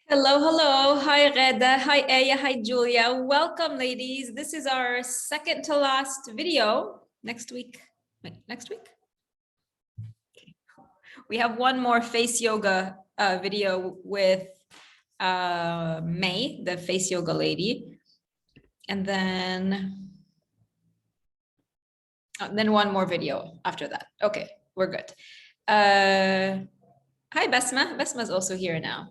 Hello, hello. Hi, Reda. Hi, Aya. Hi, Julia. Welcome, ladies. This is our second to last video. Next week. Wait, next week? Okay. We have one more face yoga video with May, the face yoga lady. And then one more video after that. Okay, we're good. Hi, Besma. Besma's also here now.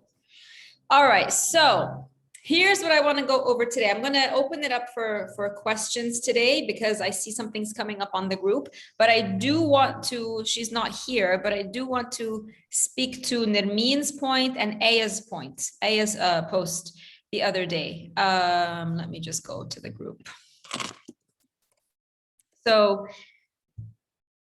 All right, so here's what I want to go over today. I'm going to open it up for questions today because I see some things coming up on the group, but I do want to, she's not here, but I do want to speak to Nermin's point and Aya's point, Aya's post the other day. Let me just go to the group. So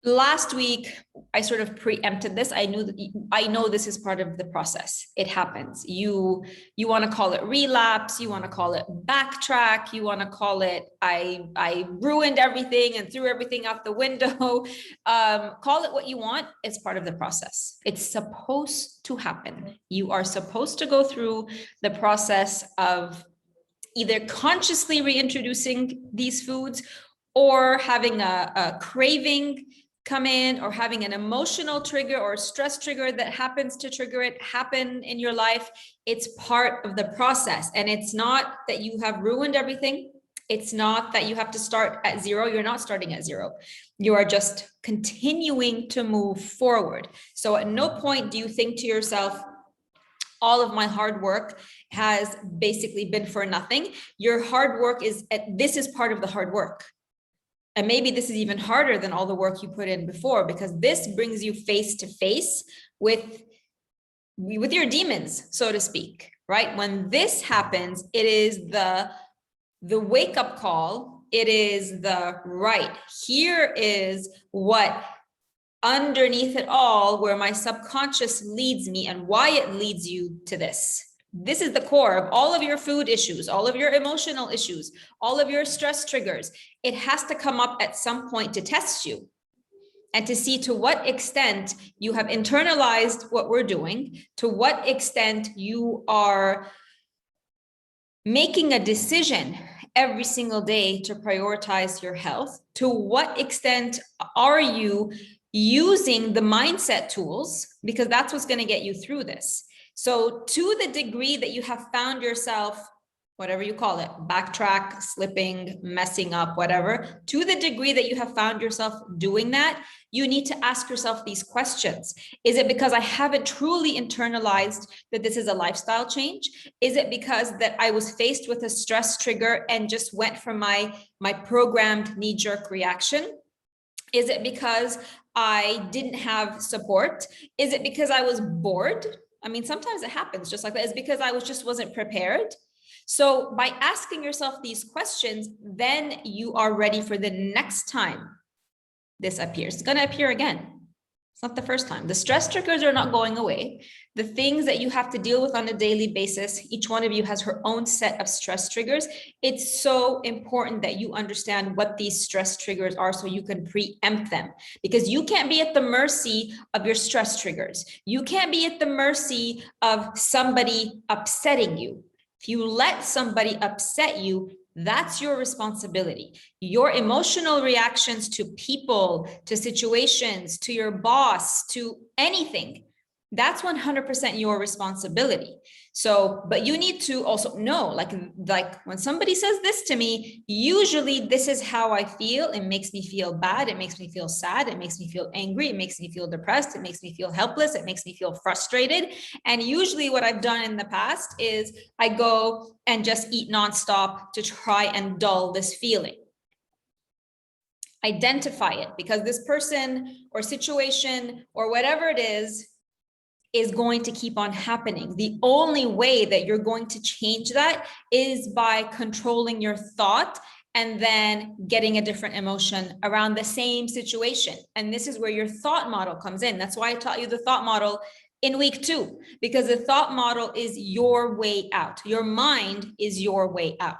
last week, I sort of preempted this. I know this is part of the process. It happens. You want to call it relapse. You want to call it backtrack. You want to call it I ruined everything and threw everything out the window. Call it what you want. It's part of the process. It's supposed to happen. You are supposed to go through the process of either consciously reintroducing these foods or having a craving come in, or having an emotional trigger or stress trigger that happens to trigger it happen in your life. It's part of the process. And it's not that you have ruined everything. It's not that you have to start at zero. You're not starting at zero. You are just continuing to move forward. So at no point do you think to yourself, all of my hard work has basically been for nothing. Your hard work this is part of the hard work. And maybe this is even harder than all the work you put in before, because this brings you face to face with your demons, so to speak, right? When this happens, it is the wake up call. It is the right. Here is what underneath it all, where my subconscious leads me and why it leads you to this. This is the core of all of your food issues, all of your emotional issues, all of your stress triggers. It has to come up at some point to test you and to see to what extent you have internalized what we're doing, to what extent you are making a decision every single day to prioritize your health, to what extent are you using the mindset tools, because that's what's going to get you through this. So to the degree that you have found yourself, whatever you call it, backtrack, slipping, messing up, whatever, to the degree that you have found yourself doing that, you need to ask yourself these questions. Is it because I haven't truly internalized that this is a lifestyle change? Is it because that I was faced with a stress trigger and just went from my programmed knee-jerk reaction? Is it because I didn't have support? Is it because I was bored? I mean, sometimes it happens just like that. It's because I wasn't prepared. So by asking yourself these questions, then you are ready for the next time this appears. It's going to appear again. It's not the first time. The stress triggers are not going away. The things that you have to deal with on a daily basis, each one of you has her own set of stress triggers. It's so important that you understand what these stress triggers are so you can preempt them, because you can't be at the mercy of your stress triggers. You can't be at the mercy of somebody upsetting you. If you let somebody upset you, that's your responsibility. Your emotional reactions to people, to situations, to your boss, to anything, that's 100% your responsibility. So, but you need to also know, like when somebody says this to me, usually this is how I feel. It makes me feel bad. It makes me feel sad. It makes me feel angry. It makes me feel depressed. It makes me feel helpless. It makes me feel frustrated. And usually what I've done in the past is I go and just eat nonstop to try and dull this feeling. Identify it, because this person or situation or whatever it is going to keep on happening. The only way that you're going to change that is by controlling your thought and then getting a different emotion around the same situation. And this is where your thought model comes in. That's why I taught you the thought model in week 2, because the thought model is your way out. Your mind is your way out.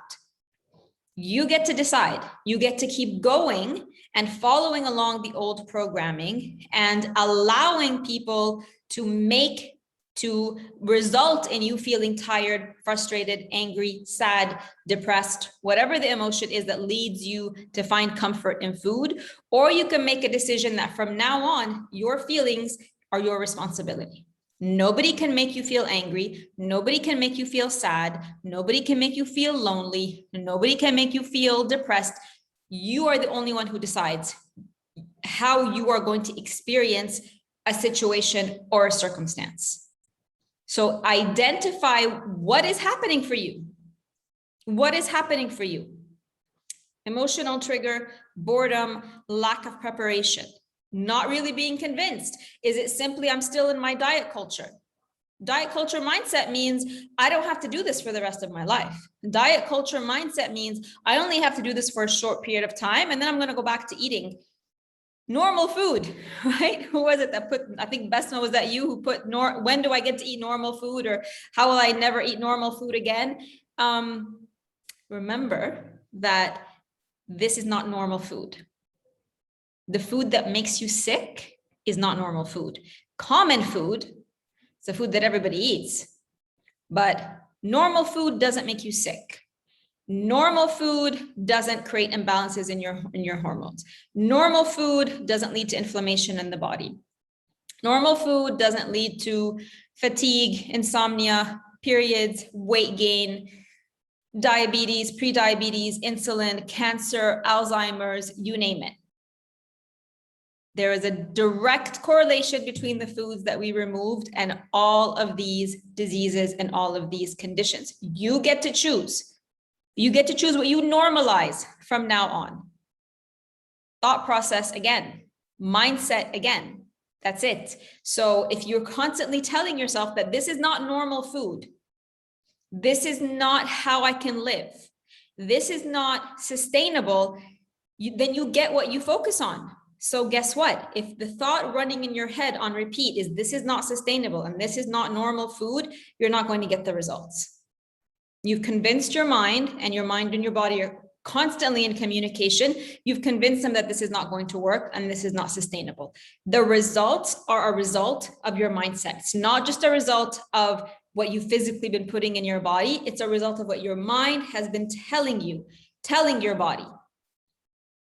You get to decide. You get to keep going and following along the old programming and allowing people to make to result in you feeling tired, frustrated, angry, sad, depressed, whatever the emotion is that leads you to find comfort in food. Or you can make a decision that from now on, your feelings are your responsibility. Nobody can make you feel angry. Nobody can make you feel sad. Nobody can make you feel lonely. Nobody can make you feel depressed. You are the only one who decides how you are going to experience a situation or a circumstance. So identify what is happening for you. What is happening for you? Emotional trigger, boredom, lack of preparation, not really being convinced. Is it simply I'm still in my diet culture? Diet culture mindset means I don't have to do this for the rest of my life. Diet culture mindset means I only have to do this for a short period of time, and then I'm going to go back to eating normal food, right? Who was it that put, I think Besma, was that you who put, when do I get to eat normal food, or how will I never eat normal food again? Remember that this is not normal food. The food that makes you sick is not normal food. Common food, it's the food that everybody eats, but normal food doesn't make you sick. Normal food doesn't create imbalances in your hormones. Normal food doesn't lead to inflammation in the body. Normal food doesn't lead to fatigue, insomnia, periods, weight gain, diabetes, prediabetes, insulin, cancer, Alzheimer's, you name it. There is a direct correlation between the foods that we removed and all of these diseases and all of these conditions. You get to choose. You get to choose what you normalize from now on. Thought process again, mindset again, that's it. So if you're constantly telling yourself that this is not normal food, this is not how I can live, this is not sustainable, then you get what you focus on. So guess what? If the thought running in your head on repeat is this is not sustainable and this is not normal food, you're not going to get the results. You've convinced your mind, and your mind and your body are constantly in communication. You've convinced them that this is not going to work and this is not sustainable. The results are a result of your mindset. It's not just a result of what you've physically been putting in your body. It's a result of what your mind has been telling you, telling your body.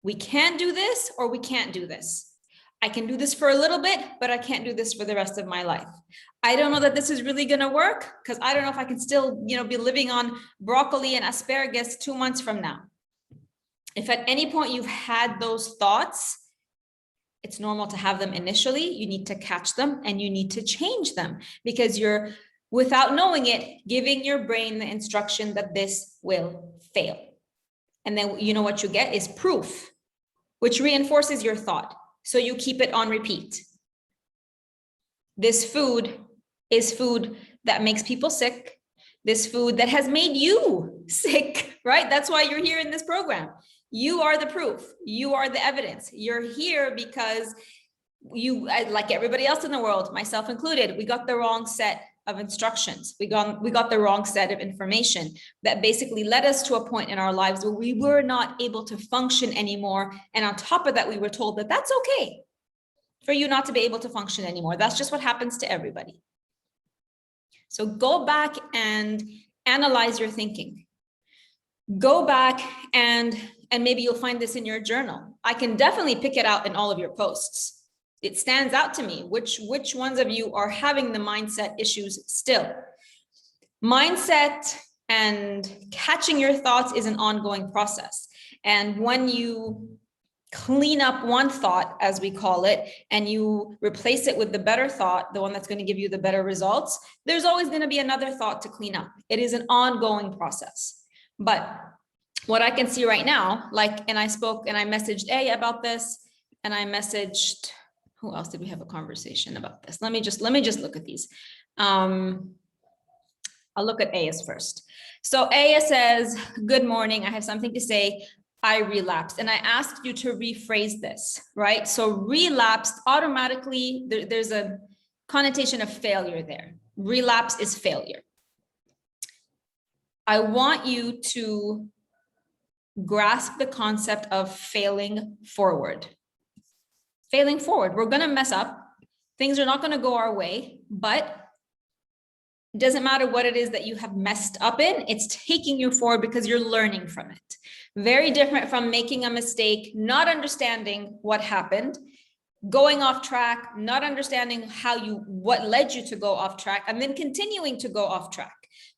We can do this or we can't do this. I can do this for a little bit, but I can't do this for the rest of my life. I don't know that this is really going to work because I don't know if I can still, be living on broccoli and asparagus 2 months from now. If at any point you've had those thoughts, it's normal to have them initially. You need to catch them and you need to change them because you're, without knowing it, giving your brain the instruction that this will fail. And then you know what you get is proof, which reinforces your thought. So you keep it on repeat. This food is food that makes people sick. This food that has made you sick, right? That's why you're here in this program. You are the proof. You are the evidence. You're here because you, like everybody else in the world, myself included, we got the wrong set of instructions. We got the wrong set of information that basically led us to a point in our lives where we were not able to function anymore. And on top of that, we were told that that's okay for you not to be able to function anymore. That's just what happens to everybody. So go back and analyze your thinking. Go back and maybe you'll find this in your journal. I can definitely pick it out in all of your posts. It stands out to me which ones of you are having the mindset issues still. Mindset and catching your thoughts is an ongoing process. And when you clean up one thought, as we call it, and you replace it with the better thought, the one that's going to give you the better results, there's always going to be another thought to clean up. It is an ongoing process. But what I can see right now, and I spoke and I messaged A about this, and I messaged, who else did we have a conversation about this? Let me just look at these. I'll look at Aya first. So Aya says, good morning. I have something to say. I relapsed. And I asked you to rephrase this, right? So relapsed automatically, there's a connotation of failure there. Relapse is failure. I want you to grasp the concept of failing forward. Failing forward. We're going to mess up. Things are not going to go our way, but It doesn't matter what it is that you have messed up in, it's taking you forward because you're learning from it. Very different from making a mistake, not understanding what happened, going off track, not understanding what led you to go off track, and then continuing to go off track.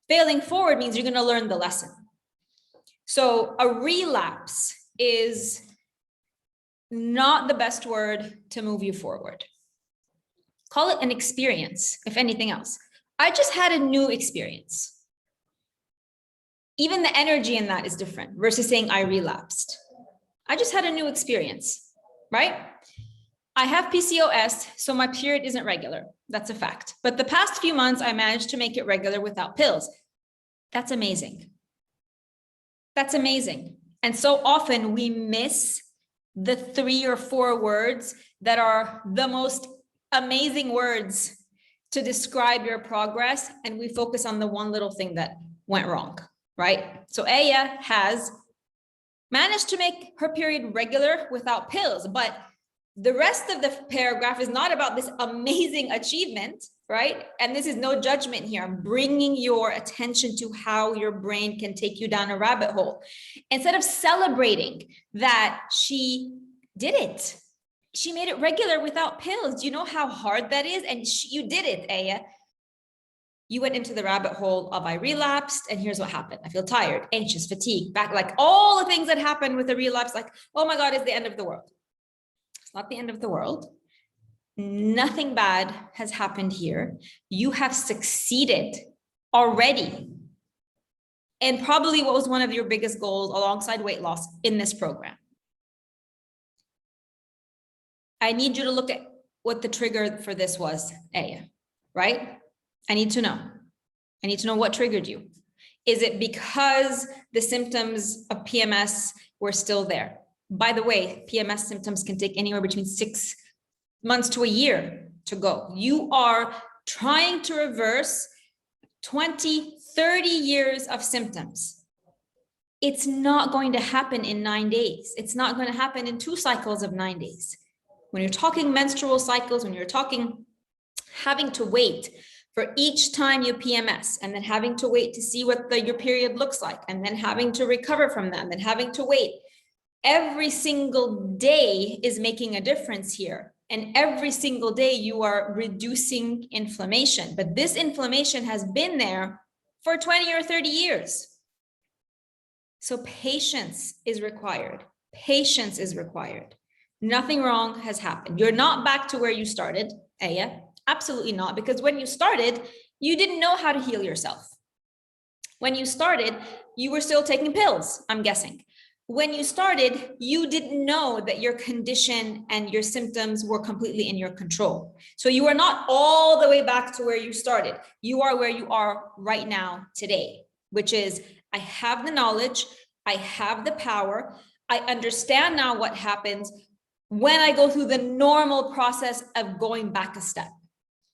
Failing forward means you're going to learn the lesson. So a relapse is not the best word to move you forward. Call it an experience, if anything else. I just had a new experience. Even the energy in that is different versus saying I relapsed. I just had a new experience, right? I have PCOS, so my period isn't regular. That's a fact. But the past few months, I managed to make it regular without pills. That's amazing. That's amazing. And so often we miss the 3 or 4 words that are the most amazing words to describe your progress. And we focus on the one little thing that went wrong, right? So Aya has managed to make her period regular without pills, but the rest of the paragraph is not about this amazing achievement, right? And this is no judgment here. I'm bringing your attention to how your brain can take you down a rabbit hole. Instead of celebrating that she did it, she made it regular without pills. Do you know how hard that is? And you did it, Aya. You went into the rabbit hole of I relapsed, and here's what happened. I feel tired, anxious, fatigued, back, like all the things that happen with a relapse, like, oh my God, it's the end of the world. It's not the end of the world. Nothing bad has happened here. You have succeeded already. And probably what was one of your biggest goals alongside weight loss in this program. I need you to look at what the trigger for this was, Aya, right? I need to know. I need to know what triggered you. Is it because the symptoms of PMS were still there? By the way, PMS symptoms can take anywhere between 6 months to a year to go. You are trying to reverse 20, 30 years of symptoms. It's not going to happen in 9 days. It's not going to happen in 2 cycles of 9 days. When you're talking menstrual cycles, when you're talking having to wait for each time you PMS, and then having to wait to see what your period looks like, and then having to recover from them, and having to wait. Every single day is making a difference here. And every single day you are reducing inflammation. But this inflammation has been there for 20 or 30 years. So patience is required. Patience is required. Nothing wrong has happened. You're not back to where you started, Aya. Absolutely not. Because when you started, you didn't know how to heal yourself. When you started, you were still taking pills, I'm guessing. When you started, you didn't know that your condition and your symptoms were completely in your control. So you are not all the way back to where you started. You are where you are right now today, which is I have the knowledge, I have the power, I understand now what happens when I go through the normal process of going back a step.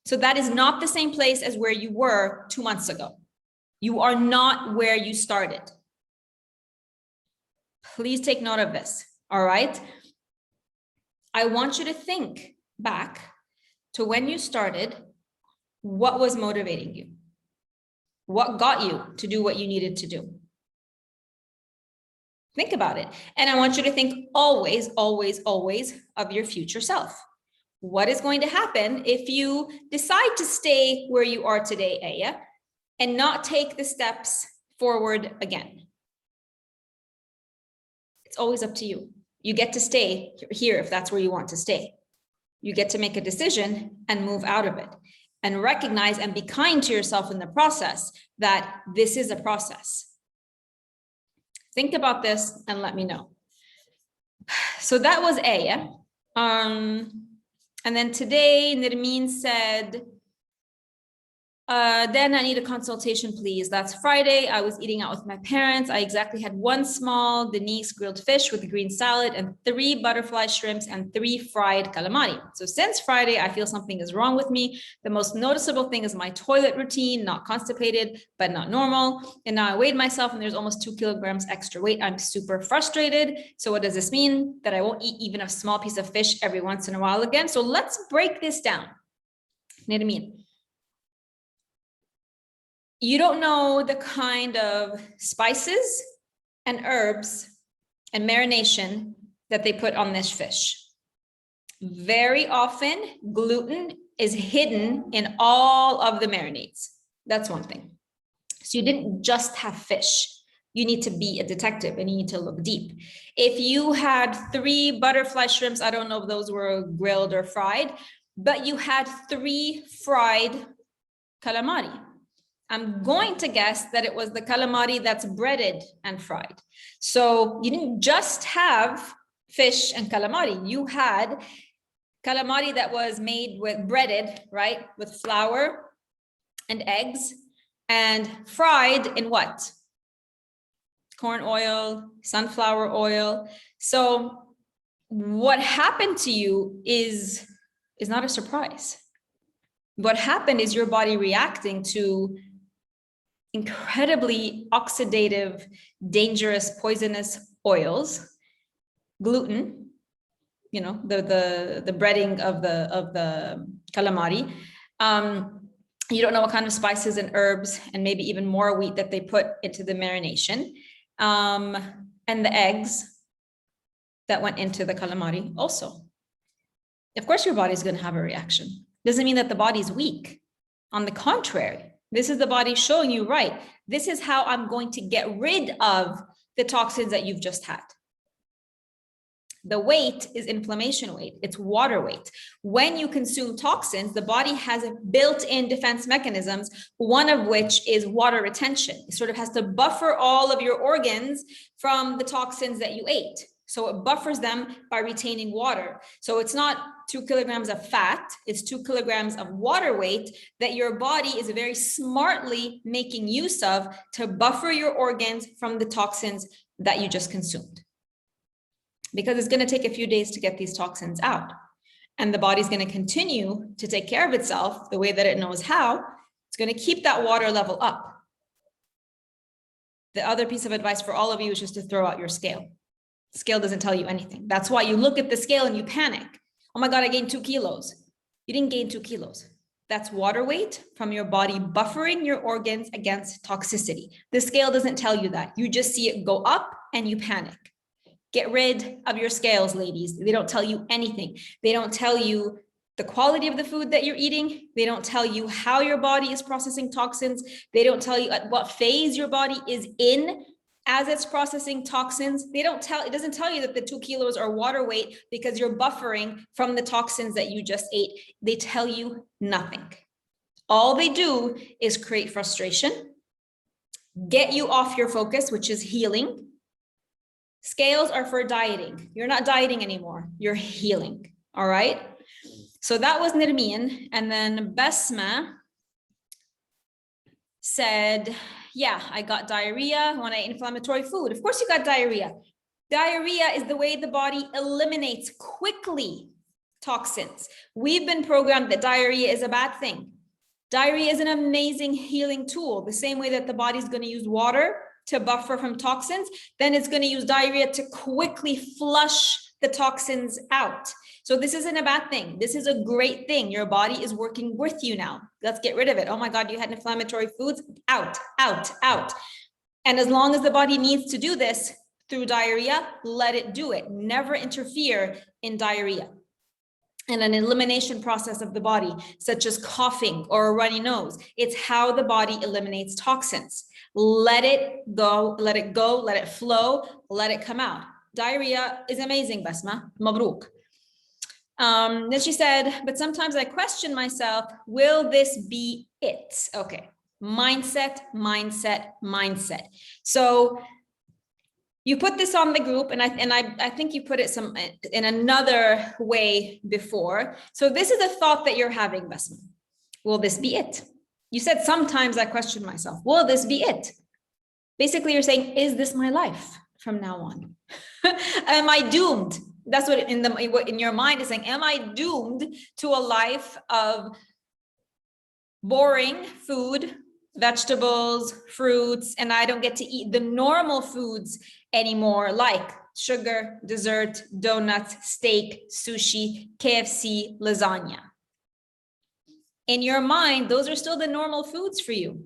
So that is not the same place as where you were 2 months ago. You are not where you started. Please take note of this, all right? I want you to think back to when you started, what was motivating you? What got you to do what you needed to do? Think about it. And I want you to think always, always, always of your future self. What is going to happen if you decide to stay where you are today, Aya, and not take the steps forward again? It's always up to you. You get to stay here if that's where you want to stay. You get to make a decision and move out of it and recognize and be kind to yourself in the process that this is a process. Think about this and let me know. So that was Aya. And then today, Nirmeen said, then I need a consultation, please. That's Friday. I was eating out with my parents. I exactly had 1 small Denise grilled fish with a green salad and 3 butterfly shrimps and 3 fried calamari. So since Friday, I feel something is wrong with me. The most noticeable thing is my toilet routine, not constipated, but not normal. And now I weighed myself and there's almost 2 kilograms extra weight. I'm super frustrated. So what does this mean? That I won't eat even a small piece of fish every once in a while again. So let's break this down. Nirmeen. you don't know the kind of spices and herbs and marination that they put on this fish. Very often, gluten is hidden in all of the marinades. That's one thing. So you didn't just have fish. You need to be a detective and you need to look deep. If you had 3 butterfly shrimps, I don't know if those were grilled or fried, but you had 3 fried calamari. I'm going to guess that it was the calamari that's breaded and fried. So you didn't just have fish and calamari. You had calamari that was made with breaded, right? With flour and eggs and fried in what? Corn oil, sunflower oil. So what happened to you is not a surprise. What happened is your body reacting to incredibly oxidative, dangerous, poisonous oils, gluten, you know, the breading of the calamari. You don't know what kind of spices and herbs and maybe even more wheat that they put into the marination. And the eggs that went into the calamari also. Of course, your body's going to have a reaction. Doesn't mean that the body's weak. On the contrary, this is the body showing you, right, this is how I'm going to get rid of the toxins that you've just had. The weight is inflammation weight. It's water weight. When you consume toxins, the body has built-in defense mechanisms, one of which is water retention. It sort of has to buffer all of your organs from the toxins that you ate. So it buffers them by retaining water. So it's not 2 kilograms of fat, it's 2 kilograms of water weight that your body is very smartly making use of to buffer your organs from the toxins that you just consumed. Because it's going to take a few days to get these toxins out. And the body's going to continue to take care of itself the way that it knows how. It's going to keep that water level up. The other piece of advice for all of you is just to throw out your scale. Scale doesn't tell you anything. That's why you look at the scale and you panic. Oh my God, I gained 2 kilos. You didn't gain 2 kilos. That's water weight from your body buffering your organs against toxicity. The scale doesn't tell you that. You just see it go up and you panic. Get rid of your scales, ladies. They don't tell you anything. They don't tell you the quality of the food that you're eating. They don't tell you how your body is processing toxins. They don't tell you at what phase your body is in as it's processing toxins. It doesn't tell you that the 2 kilos are water weight because you're buffering from the toxins that you just ate. They tell you nothing. All they do is create frustration, get you off your focus, which is healing. Scales are for dieting. You're not dieting anymore. You're healing. All right. So that was Nirmeen. And then Besma said, yeah, I got diarrhea when I ate inflammatory food. Of course you got diarrhea. Diarrhea is the way the body eliminates quickly toxins. We've been programmed that diarrhea is a bad thing. Diarrhea is an amazing healing tool. The same way that the body's going to use water to buffer from toxins, then it's going to use diarrhea to quickly flush the toxins out. So this isn't a bad thing. This is a great thing. Your body is working with you now. Let's get rid of it. Oh my God, you had inflammatory foods. Out, out, out. And as long as the body needs to do this through diarrhea, let it do it. Never interfere in diarrhea. And an elimination process of the body, such as coughing or a runny nose. It's how the body eliminates toxins. Let it go, let it flow, let it come out. Diarrhea is amazing, Basma. Mabruk. Then she said, but sometimes I question myself, will this be it? Okay, mindset, mindset, mindset. So you put this on the group, and I think you put it in another way before. So this is a thought that you're having, Basma. Will this be it? You said, sometimes I question myself. Will this be it? Basically, you're saying, is this my life from now on? Am I doomed? That's what in your mind is saying, am I doomed to a life of boring food, vegetables, fruits, and I don't get to eat the normal foods anymore, like sugar, dessert, donuts, steak, sushi, KFC, lasagna? In your mind, those are still the normal foods for you.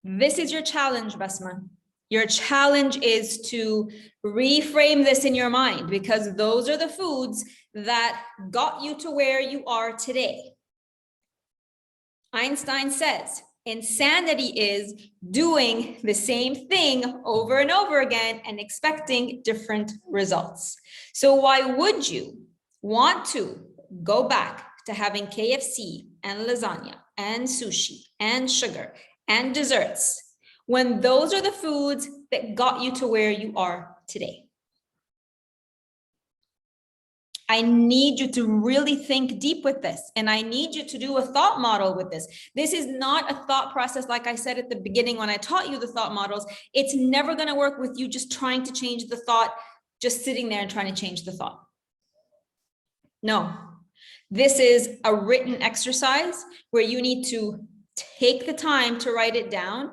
This is your challenge, Basma. Your challenge is to reframe this in your mind, because those are the foods that got you to where you are today. Einstein says, insanity is doing the same thing over and over again and expecting different results. So why would you want to go back to having KFC and lasagna and sushi and sugar and desserts when those are the foods that got you to where you are today? I need you to really think deep with this, and I need you to do a thought model with this. This is not a thought process, like I said at the beginning when I taught you the thought models. It's never going to work with you just trying to change the thought, just sitting there and trying to change the thought. No, this is a written exercise where you need to take the time to write it down,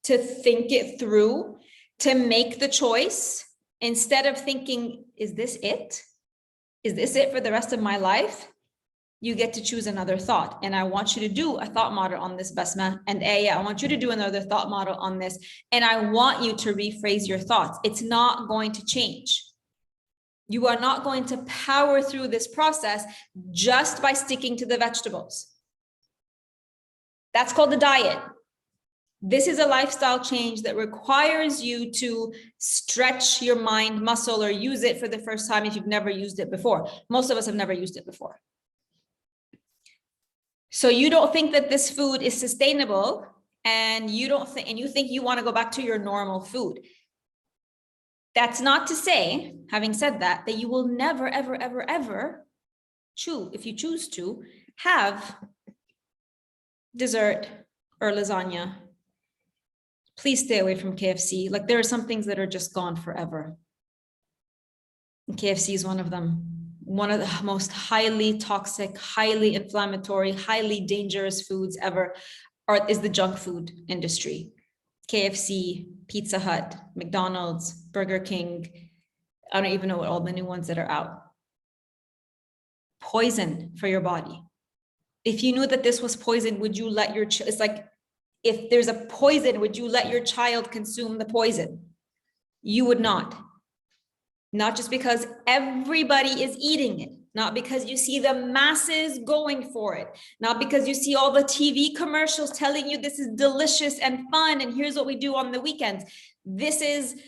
to think it through, to make the choice instead of thinking, is this it? Is this it for the rest of my life? You get to choose another thought. And I want you to do a thought model on this, Basma. And I want you to do another thought model on this. And I want you to rephrase your thoughts. It's not going to change. You are not going to power through this process just by sticking to the vegetables. That's called the diet. This is a lifestyle change that requires you to stretch your mind muscle or use it for the first time if you've never used it before. Most of us have never used it before. So you don't think that this food is sustainable, and you think you want to go back to your normal food. That's not to say, having said that, that you will never, ever, ever, ever choose, if you choose to, have dessert or lasagna. Please stay away from KFC. Like, there are some things that are just gone forever. And KFC is one of them. One of the most highly toxic, highly inflammatory, highly dangerous foods ever is the junk food industry. KFC, Pizza Hut, McDonald's, Burger King. I don't even know what all the new ones that are out. Poison for your body. If you knew that this was poison, would you let your it's like, if there's a poison, would you let your child consume the poison? You would not. Not just because everybody is eating it, not because you see the masses going for it, not because you see all the TV commercials telling you this is delicious and fun and here's what we do on the weekends. This is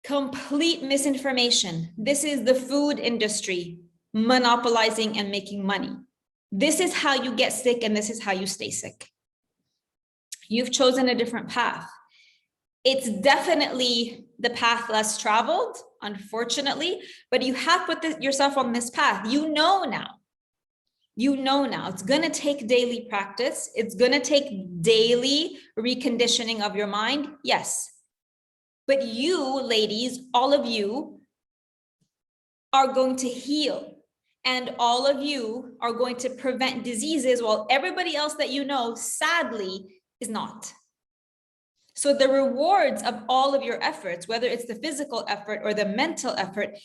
complete misinformation. This is the food industry monopolizing and making money. This is how you get sick, and this is how you stay sick. You've chosen a different path. It's definitely the path less traveled, unfortunately, but you have put yourself on this path. You know now. It's going to take daily practice. It's going to take daily reconditioning of your mind. Yes. But you, ladies, all of you are going to heal. And all of you are going to prevent diseases, while everybody else that you know, sadly, is not. So the rewards of all of your efforts, whether it's the physical effort or the mental effort,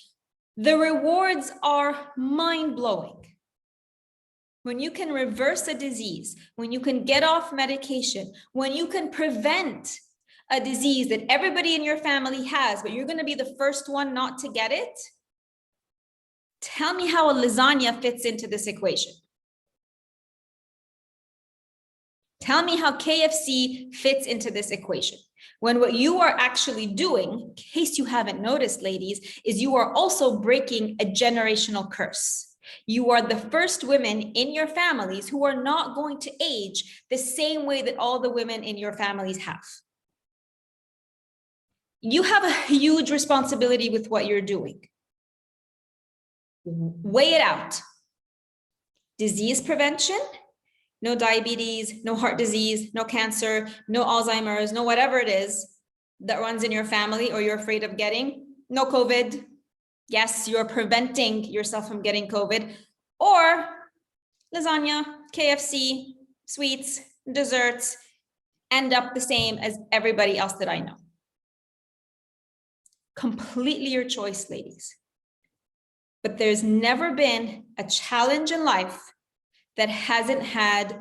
the rewards are mind-blowing. When you can reverse a disease, when you can get off medication, when you can prevent a disease that everybody in your family has, but you're going to be the first one not to get it, tell me how a lasagna fits into this equation. Tell me how KFC fits into this equation. When what you are actually doing, in case you haven't noticed, ladies, is you are also breaking a generational curse. You are the first women in your families who are not going to age the same way that all the women in your families have. You have a huge responsibility with what you're doing. Weigh it out. Disease prevention, no diabetes, no heart disease, no cancer, no Alzheimer's, no whatever it is that runs in your family or you're afraid of getting, no COVID. Yes, you're preventing yourself from getting COVID. Or lasagna, KFC, sweets, desserts, end up the same as everybody else that I know. Completely your choice, ladies. But there's never been a challenge in life that hasn't had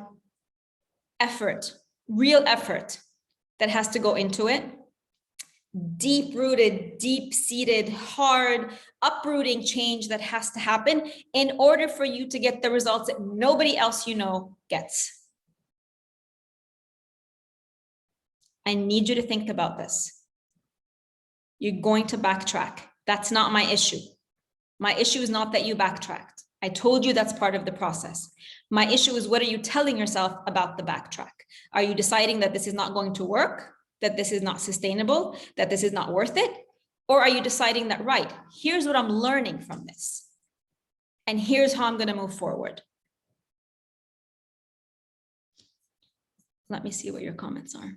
effort, real effort, that has to go into it. Deep-rooted, deep-seated, hard, uprooting change that has to happen in order for you to get the results that nobody else you know gets. I need you to think about this. You're going to backtrack. That's not my issue. My issue is not that you backtracked. I told you that's part of the process. My issue is, what are you telling yourself about the backtrack? Are you deciding that this is not going to work, that this is not sustainable, that this is not worth it? Or are you deciding that, right, here's what I'm learning from this, and here's how I'm going to move forward? Let me see what your comments are.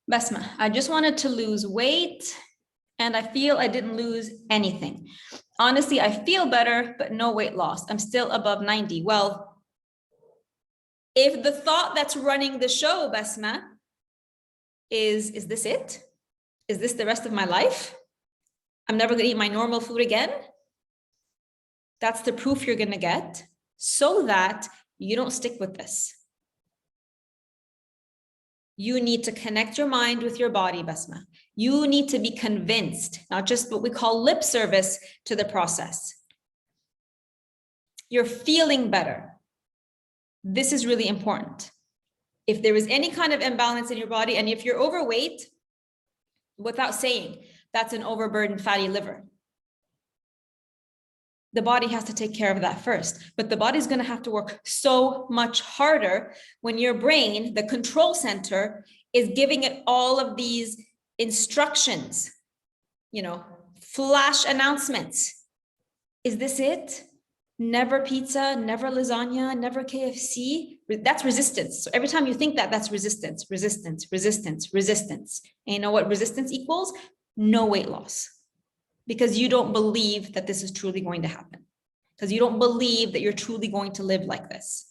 Basma, I just wanted to lose weight and I feel I didn't lose anything. Honestly, I feel better, but no weight loss. I'm still above 90. Well, if the thought that's running the show, Basma, is this it? Is this the rest of my life? I'm never gonna eat my normal food again? That's the proof you're gonna get so that you don't stick with this. You need to connect your mind with your body, Basma. You need to be convinced, not just what we call lip service to the process. You're feeling better. This is really important. If there is any kind of imbalance in your body, and if you're overweight, without saying, that's an overburdened fatty liver. The body has to take care of that first, but the body's going to have to work so much harder when your brain, the control center, is giving it all of these instructions, flash announcements. Is this it? Never pizza, never lasagna, never KFC. That's resistance. So every time you think that, that's resistance, resistance, resistance, resistance. And you know what resistance equals? No weight loss. Because you don't believe that this is truly going to happen. Because you don't believe that you're truly going to live like this.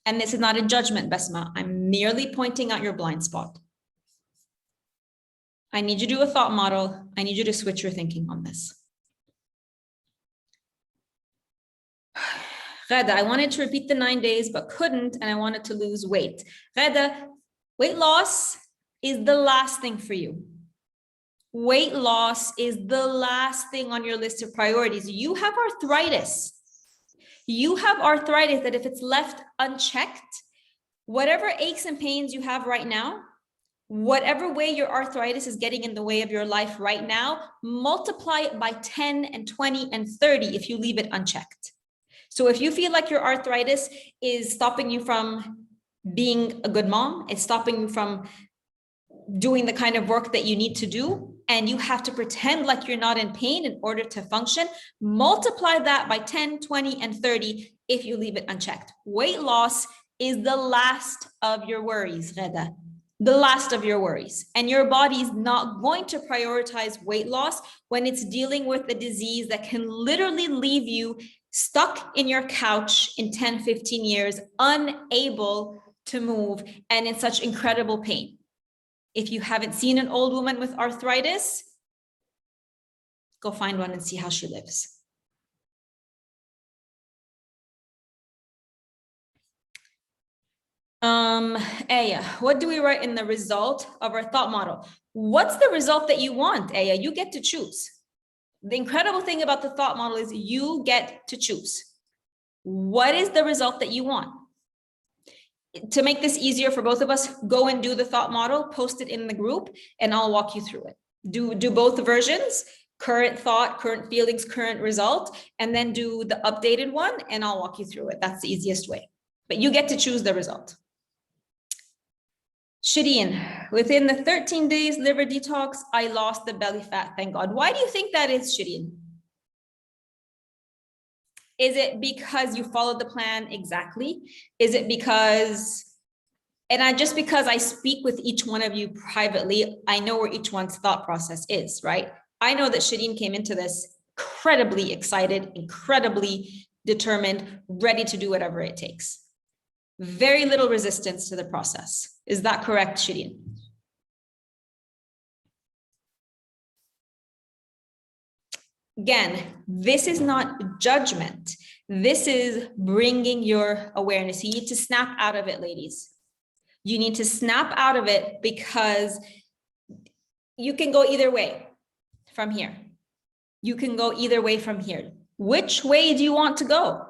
And this is not a judgment, Basma. I'm merely pointing out your blind spot. I need you to do a thought model. I need you to switch your thinking on this. Ghada, I wanted to repeat the 9 days, but couldn't, and I wanted to lose weight. Ghada, weight loss is the last thing for you. Weight loss is the last thing on your list of priorities. You have arthritis. You have arthritis that if it's left unchecked, whatever aches and pains you have right now, whatever way your arthritis is getting in the way of your life right now, multiply it by 10 and 20 and 30 if you leave it unchecked. So if you feel like your arthritis is stopping you from being a good mom, it's stopping you from doing the kind of work that you need to do, and you have to pretend like you're not in pain in order to function, multiply that by 10, 20, and 30 if you leave it unchecked. Weight loss is the last of your worries, Ghada. The last of your worries. And your body is not going to prioritize weight loss when it's dealing with a disease that can literally leave you stuck in your couch in 10, 15 years, unable to move and in such incredible pain. If you haven't seen an old woman with arthritis, go find one and see how she lives. Aya, what do we write in the result of our thought model? What's the result that you want, Aya? You get to choose. The incredible thing about the thought model is you get to choose. What is the result that you want? To make this easier for both of us, go and do the thought model, post it in the group, and I'll walk you through it. Do both versions, current thought, current feelings, current result, and then do the updated one, and I'll walk you through it. That's the easiest way. But you get to choose the result. Shireen, within the 13 days liver detox, I lost the belly fat, thank God. Why do you think that is, Shireen? Is it because you followed the plan exactly? Is it because, just because I speak with each one of you privately, I know where each one's thought process is, right? I know that Shireen came into this incredibly excited, incredibly determined, ready to do whatever it takes. Very little resistance to the process. Is that correct, Shireen? Again, this is not judgment. This is bringing your awareness. You need to snap out of it, ladies. You need to snap out of it, because you can go either way from here. You can go either way from here. Which way do you want to go?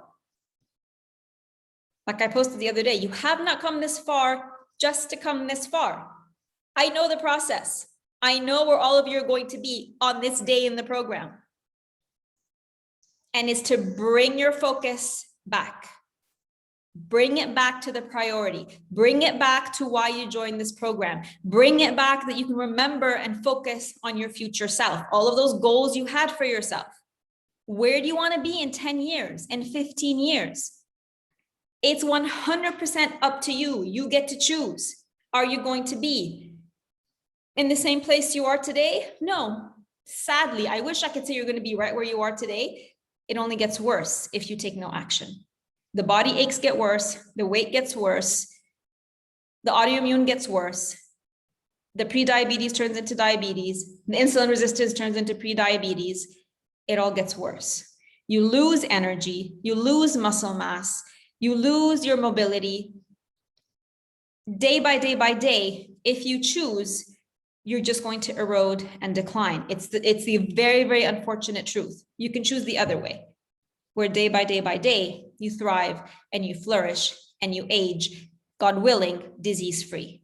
Like I posted the other day, you have not come this far just to come this far. I know the process. I know where all of you are going to be on this day in the program. And it's to bring your focus back. Bring it back to the priority. Bring it back to why you joined this program. Bring it back that you can remember and focus on your future self. All of those goals you had for yourself. Where do you want to be in 10 years and 15 years? It's 100% up to you. You get to choose. Are you going to be in the same place you are today? No. Sadly, I wish I could say you're going to be right where you are today. It only gets worse if you take no action. The body aches get worse. The weight gets worse. The autoimmune gets worse. The prediabetes turns into diabetes. The insulin resistance turns into prediabetes. It all gets worse. You lose energy. You lose muscle mass. You lose your mobility. Day by day, if you choose, you're just going to erode and decline. It's the very, very unfortunate truth. You can choose the other way, where day by day, you thrive and you flourish and you age, God willing, disease-free.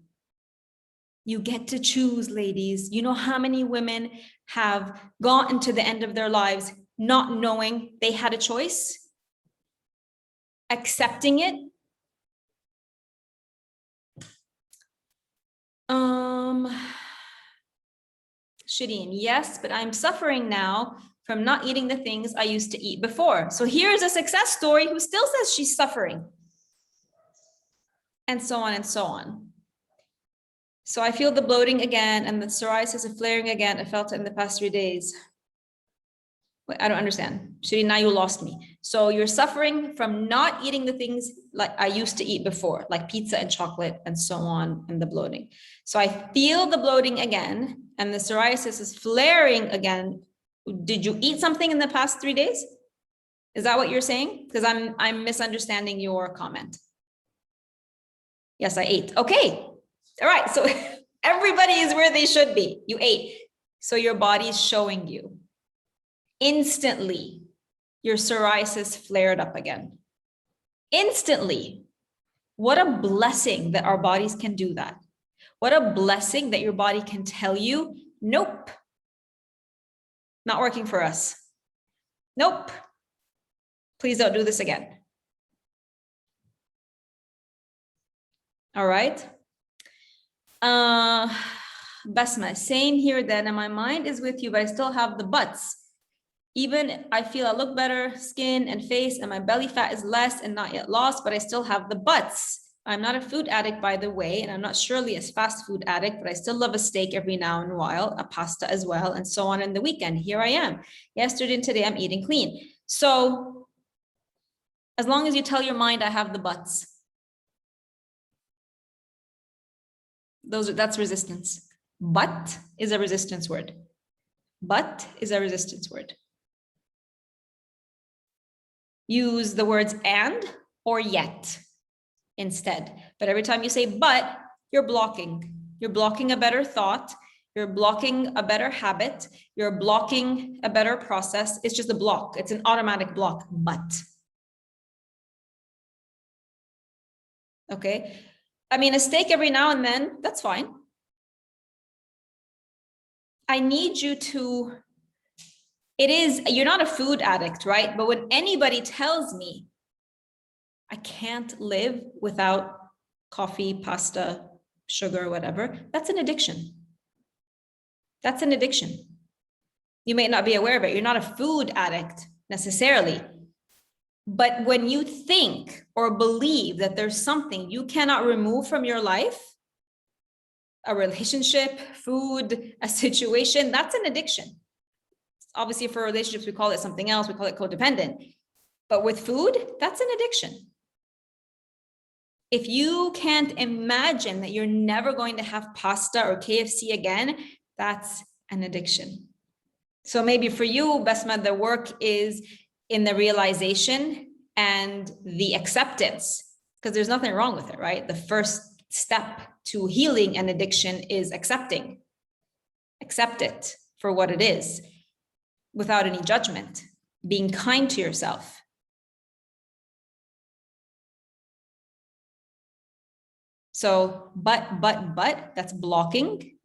You get to choose, ladies. You know how many women have gotten to the end of their lives not knowing they had a choice? Accepting it. Shireen, yes, but I'm suffering now from not eating the things I used to eat before. So here's a success story who still says she's suffering. And so on and so on. So I feel the bloating again and the psoriasis is flaring again. I felt it in the past 3 days. Wait, I don't understand. Shireen, now you lost me. So you're suffering from not eating the things like I used to eat before, like pizza and chocolate and so on, and the bloating. So I feel the bloating again and the psoriasis is flaring again. Did you eat something in the past 3 days? Is that what you're saying? Because I'm misunderstanding your comment. Yes, I ate. Okay. All right. So everybody is where they should be. You ate. So your body is showing you. Instantly, your psoriasis flared up again. Instantly. What a blessing that our bodies can do that. What a blessing that your body can tell you, nope, not working for us. Nope. Please don't do this again. All right. Basma, same here then. And my mind is with you, but I still have the buts. Even I feel I look better, skin and face, and my belly fat is less and not yet lost, but I still have the buts. I'm not a food addict, by the way, and I'm not surely a fast food addict, but I still love a steak every now and a while, a pasta as well, and so on in the weekend. Here I am. Yesterday and today, I'm eating clean. So as long as you tell your mind I have the buts, that's resistance. But is a resistance word. But is a resistance word. Use the words and or yet instead. But every time you say but, you're blocking. You're blocking a better thought. You're blocking a better habit. You're blocking a better process. It's just a block. It's an automatic block, but. Okay. I mean, a steak every now and then, that's fine. I need you to, you're not a food addict, right? But when anybody tells me I can't live without coffee, pasta, sugar, whatever, that's an addiction. That's an addiction. You may not be aware of it. You're not a food addict necessarily. But when you think or believe that there's something you cannot remove from your life, a relationship, food, a situation, that's an addiction. Obviously, for relationships, we call it something else. We call it codependent. But with food, that's an addiction. If you can't imagine that you're never going to have pasta or KFC again, that's an addiction. So maybe for you, Basma, the work is in the realization and the acceptance, because there's nothing wrong with it, right? The first step to healing an addiction is accepting. Accept it for what it is without any judgment, being kind to yourself. So, but, that's blocking.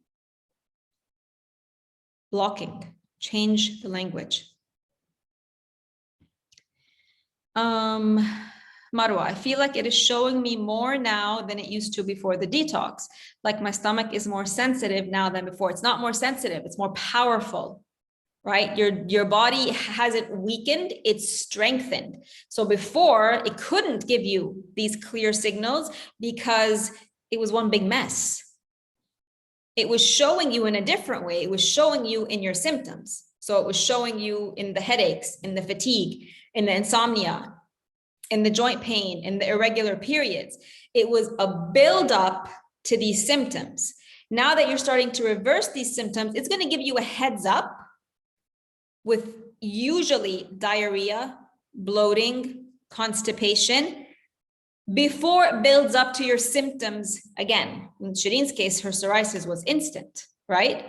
Blocking. Change the language. Marwa, I feel like it is showing me more now than it used to before the detox. Like my stomach is more sensitive now than before. It's not more sensitive, it's more powerful, right? Your body hasn't weakened, it's strengthened. So before, it couldn't give you these clear signals because it was one big mess. It was showing you in a different way. It was showing you in your symptoms. So it was showing you in the headaches, in the fatigue, in the insomnia, in the joint pain, in the irregular periods. It was a buildup to these symptoms. Now that you're starting to reverse these symptoms, it's going to give you a heads up with usually diarrhea, bloating, constipation, before it builds up to your symptoms again. In Shireen's case, her psoriasis was instant, right?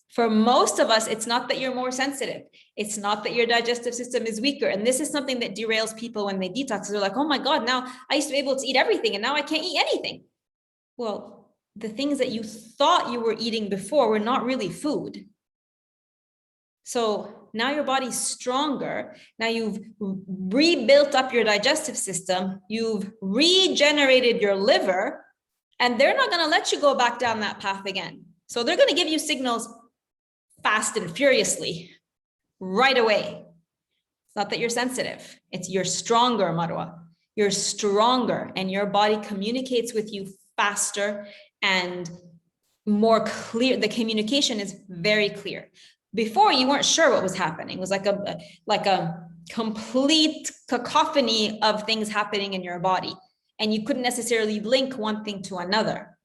For most of us, it's not that you're more sensitive. It's not that your digestive system is weaker. And this is something that derails people when they detox. They're like, oh my God, now I used to be able to eat everything and now I can't eat anything. Well, the things that you thought you were eating before were not really food. So now your body's stronger. Now you've rebuilt up your digestive system. You've regenerated your liver, and they're not going to let you go back down that path again. So they're going to give you signals fast and furiously right away. It's not that you're sensitive. It's you're stronger, Marwa. You're stronger, and your body communicates with you faster and more clear. The communication is very clear. Before, you weren't sure what was happening. It was like a complete cacophony of things happening in your body, and you couldn't necessarily link one thing to another.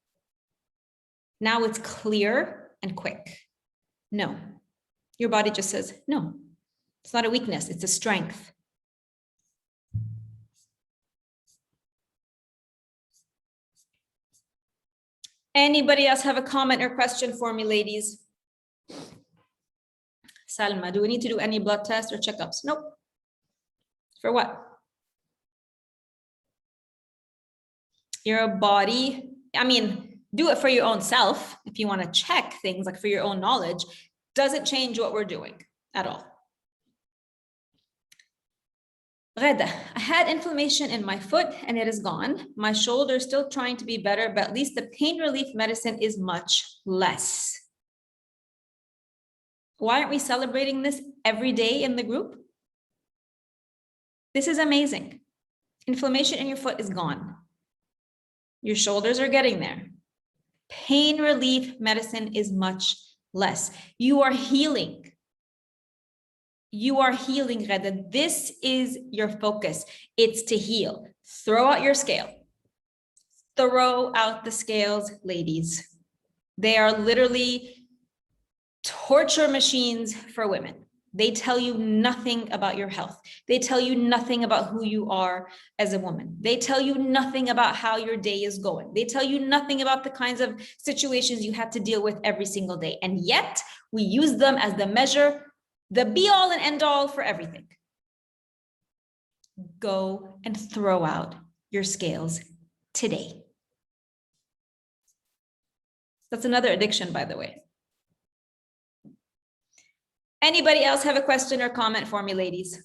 Now it's clear and quick. No, your body just says, no, it's not a weakness, it's a strength. Anybody else have a comment or question for me, ladies? Salma, do we need to do any blood tests or checkups? Nope. For what? Your body, I mean, do it for your own self. If you want to check things like for your own knowledge, doesn't change what we're doing at all. Ghada, I had inflammation in my foot and it is gone. My shoulder is still trying to be better, but at least the pain relief medicine is much less. Why aren't we celebrating this every day in the group? This is amazing. Inflammation in your foot is gone. Your shoulders are getting there. Pain relief medicine is much less. You are healing. You are healing, Ghada. This is your focus. It's to heal. Throw out your scale. Throw out the scales, ladies. They are literally torture machines for women. They tell you nothing about your health. They tell you nothing about who you are as a woman. They tell you nothing about how your day is going. They tell you nothing about the kinds of situations you have to deal with every single day. And yet we use them as the measure, the be all and end all for everything. Go and throw out your scales today. That's another addiction, by the way. Anybody else have a question or comment for me, ladies?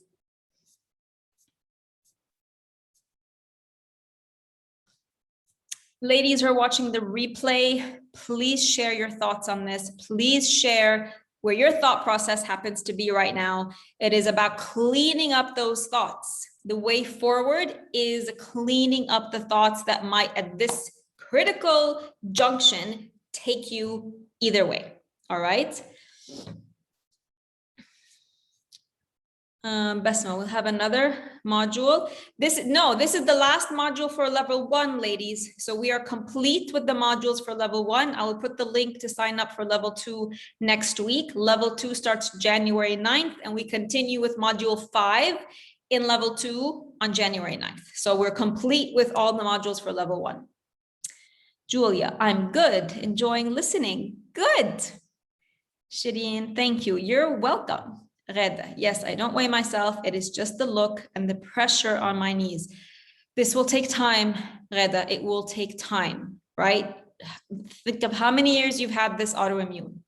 Ladies who are watching the replay, please share your thoughts on this. Please share where your thought process happens to be right now. It is about cleaning up those thoughts. The way forward is cleaning up the thoughts that might, at this critical junction, take you either way. All right. Basma, we'll have another module. This is the last module for level 1, ladies. So we are complete with the modules for level 1. I will put the link to sign up for level 2 next week. Level 2 starts January 9th, and we continue with module 5 in level 2 on January 9th. So we're complete with all the modules for level 1. Julia, I'm good. Enjoying listening. Good. Shireen, thank you. You're welcome. Reda, yes, I don't weigh myself. It is just the look and the pressure on my knees. This will take time, Reda. It will take time, right? Think of how many years you've had this autoimmune.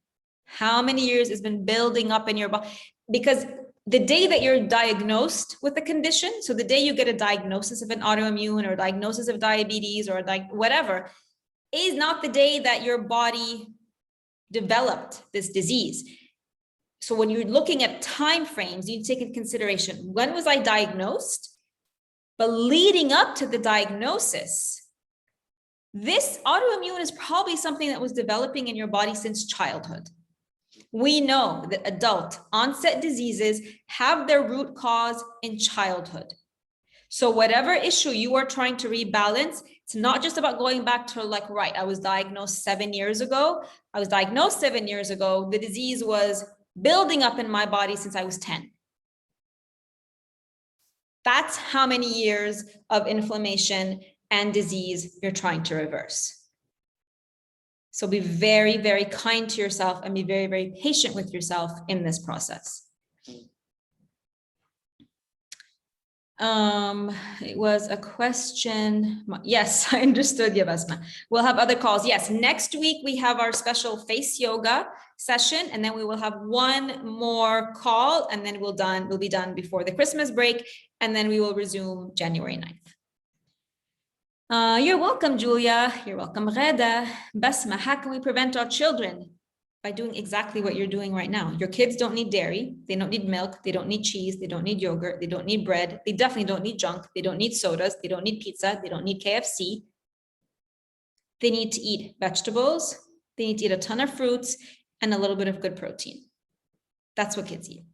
How many years it's been building up in your body? Because the day that you're diagnosed with a condition, so the day you get a diagnosis of an autoimmune or diagnosis of diabetes or like whatever, is not the day that your body developed this disease. So when you're looking at time frames, you take into consideration, when was I diagnosed? But leading up to the diagnosis, this autoimmune is probably something that was developing in your body since childhood. We know that adult onset diseases have their root cause in childhood. So whatever issue you are trying to rebalance, it's not just about going back to like, right, I was diagnosed 7 years ago. The disease was building up in my body since I was 10. That's how many years of inflammation and disease you're trying to reverse. So be very, very kind to yourself and be very, very patient with yourself in this process. It was a question. Yes, I understood, Yabasma. We'll have other calls. Yes, next week we have our special face yoga session, and then we will have one more call, and then we'll be done before the Christmas break, and then we will resume January 9th. You're welcome, Julia. You're welcome, Reda. Basma, how can we prevent our children? By doing exactly what you're doing right now. Your kids don't need dairy. They don't need milk. They don't need cheese. They don't need yogurt. They don't need bread. They definitely don't need junk. They don't need sodas. They don't need pizza. They don't need KFC. They need to eat vegetables. They need to eat a ton of fruits and a little bit of good protein. That's what kids eat.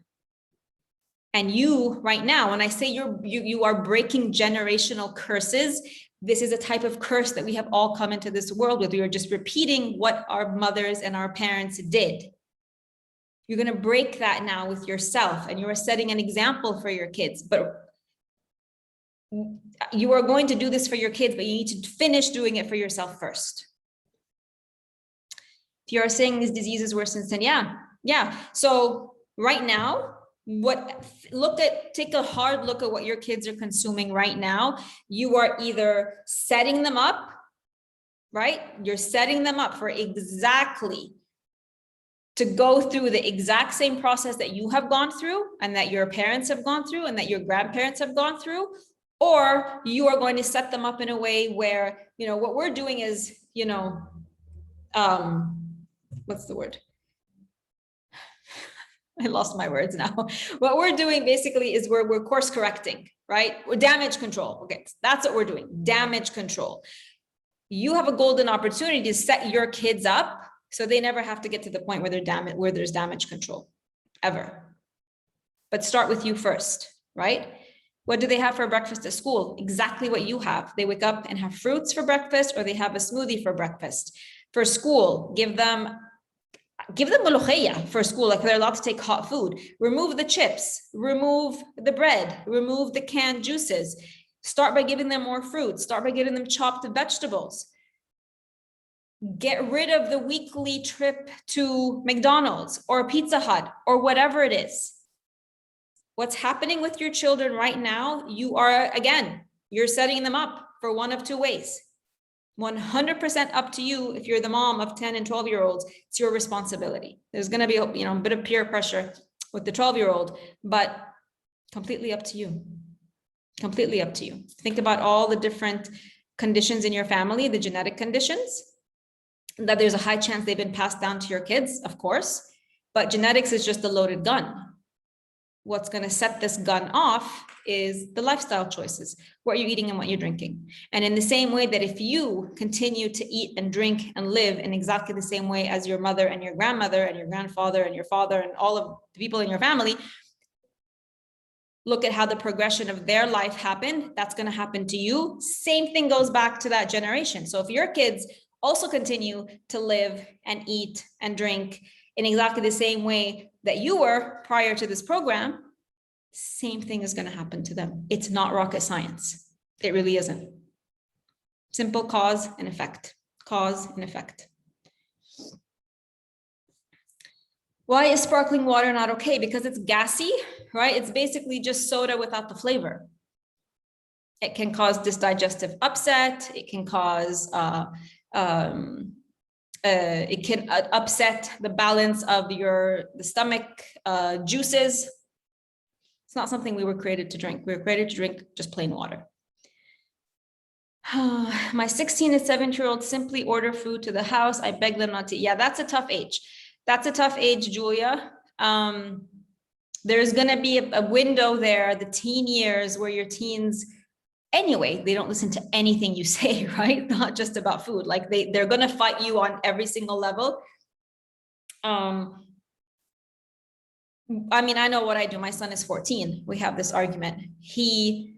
And you right now, when I say you are breaking generational curses, this is a type of curse that we have all come into this world with. We are just repeating what our mothers and our parents did. You're going to break that now with yourself, and you are setting an example for your kids. But you are going to do this for your kids, but you need to finish doing it for yourself first. If you are saying these diseases worsen, then yeah. So right now, take a hard look at what your kids are consuming right now. You are either setting them up, right? You're setting them up for exactly to go through the exact same process that you have gone through and that your parents have gone through and that your grandparents have gone through, or you are going to set them up in a way where, what we're doing is, what's the word? I lost my words now. What we're doing basically is we're course correcting, right? We're damage control. Okay, that's what we're doing, damage control. You have a golden opportunity to set your kids up so they never have to get to the point where there's damage control, ever. But start with you first, right? What do they have for breakfast at school? Exactly what you have. They wake up and have fruits for breakfast, or they have a smoothie for breakfast. For school, give them molokhia for school, like they're allowed to take hot food. Remove the chips, remove the bread, remove the canned juices. Start by giving them more fruit. Start by giving them chopped vegetables. Get rid of the weekly trip to McDonald's or Pizza Hut or whatever it is. What's happening with your children right now, you're setting them up for one of two ways. 100% up to you. If you're the mom of 10 and 12-year-olds, it's your responsibility. There's going to be a bit of peer pressure with the 12-year-old, but completely up to you. Completely up to you. Think about all the different conditions in your family, the genetic conditions, that there's a high chance they've been passed down to your kids, of course, but genetics is just a loaded gun. What's going to set this gun off is the lifestyle choices, what you're eating and what you're drinking. And in the same way that if you continue to eat and drink and live in exactly the same way as your mother and your grandmother and your grandfather and your father and all of the people in your family, look at how the progression of their life happened. That's going to happen to you. Same thing goes back to that generation. So if your kids also continue to live and eat and drink in exactly the same way that you were prior to this program, same thing is going to happen to them. It's not rocket science. It really isn't. Simple cause and effect. cause and effect. Why is sparkling water not okay? Because it's gassy, right? It's basically just soda without the flavor. It can cause this digestive upset. It can cause, it can upset the balance of the stomach juices. It's not something we were created to drink. We were created to drink just plain water. My 16 and 17-year-old simply order food to the house. I beg them not to. Yeah, that's a tough age. That's a tough age, Julia. There's going to be a window there, the teen years, where your teens, anyway, they don't listen to anything you say, right? Not just about food. Like they're going to fight you on every single level. I mean, I know what I do. My son is 14. We have this argument. He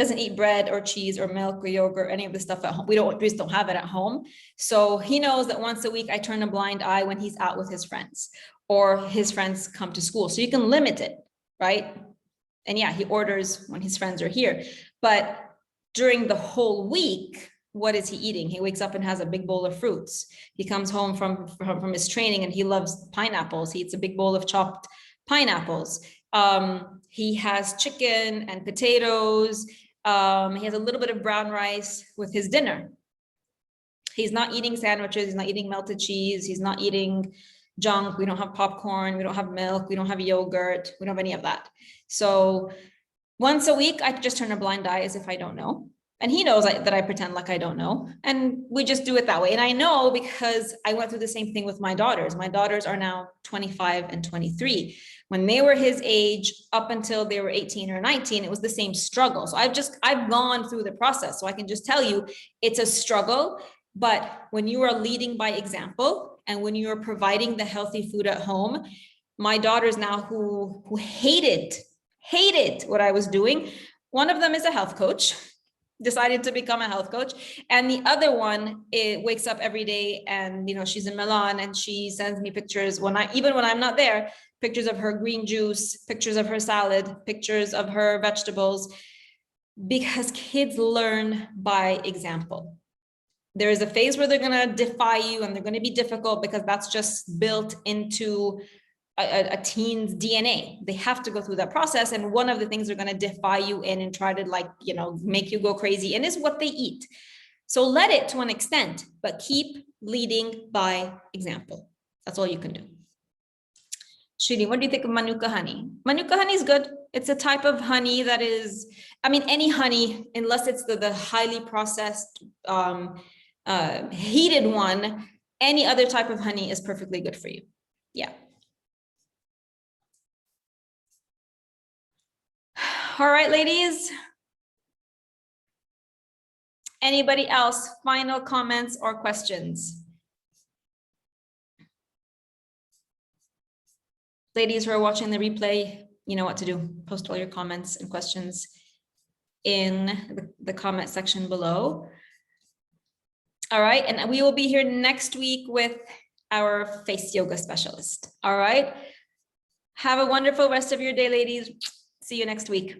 doesn't eat bread or cheese or milk or yogurt or any of the stuff at home. We just don't have it at home. So he knows that once a week I turn a blind eye when he's out with his friends or his friends come to school. So you can limit it, right? And yeah, he orders when his friends are here. But during the whole week, what is he eating? He wakes up and has a big bowl of fruits. He comes home from his training and he loves pineapples. He eats a big bowl of chopped pineapples. He has chicken and potatoes. He has a little bit of brown rice with his dinner. He's not eating sandwiches. He's not eating melted cheese. He's not eating junk. We don't have popcorn. We don't have milk. We don't have yogurt. We don't have any of that. So once a week, I just turn a blind eye as if I don't know. And he knows that I pretend like I don't know. And we just do it that way. And I know because I went through the same thing with my daughters. My daughters are now 25 and 23. When they were his age, up until they were 18 or 19, it was the same struggle. So I've gone through the process. So I can just tell you it's a struggle. But when you are leading by example, and when you're providing the healthy food at home, my daughters now who hated what I was doing, one of them is a health coach, decided to become a health coach. And the other one, it wakes up every day and, she's in Milan and she sends me pictures even when I'm not there, pictures of her green juice, pictures of her salad, pictures of her vegetables, because kids learn by example. There is a phase where they're going to defy you and they're going to be difficult because that's just built into a teen's DNA. They have to go through that process. And one of the things they're going to defy you in and try to make you go crazy in is what they eat. So let it to an extent, but keep leading by example. That's all you can do. Shiri, what do you think of Manuka honey? Manuka honey is good. It's a type of honey that is, any honey, unless it's the highly processed, heated one, any other type of honey is perfectly good for you. Yeah. All right, ladies. Anybody else? Final comments or questions? Ladies who are watching the replay, you know what to do. Post all your comments and questions in the comment section below. All right, and we will be here next week with our face yoga specialist. All right. Have a wonderful rest of your day, ladies. See you next week.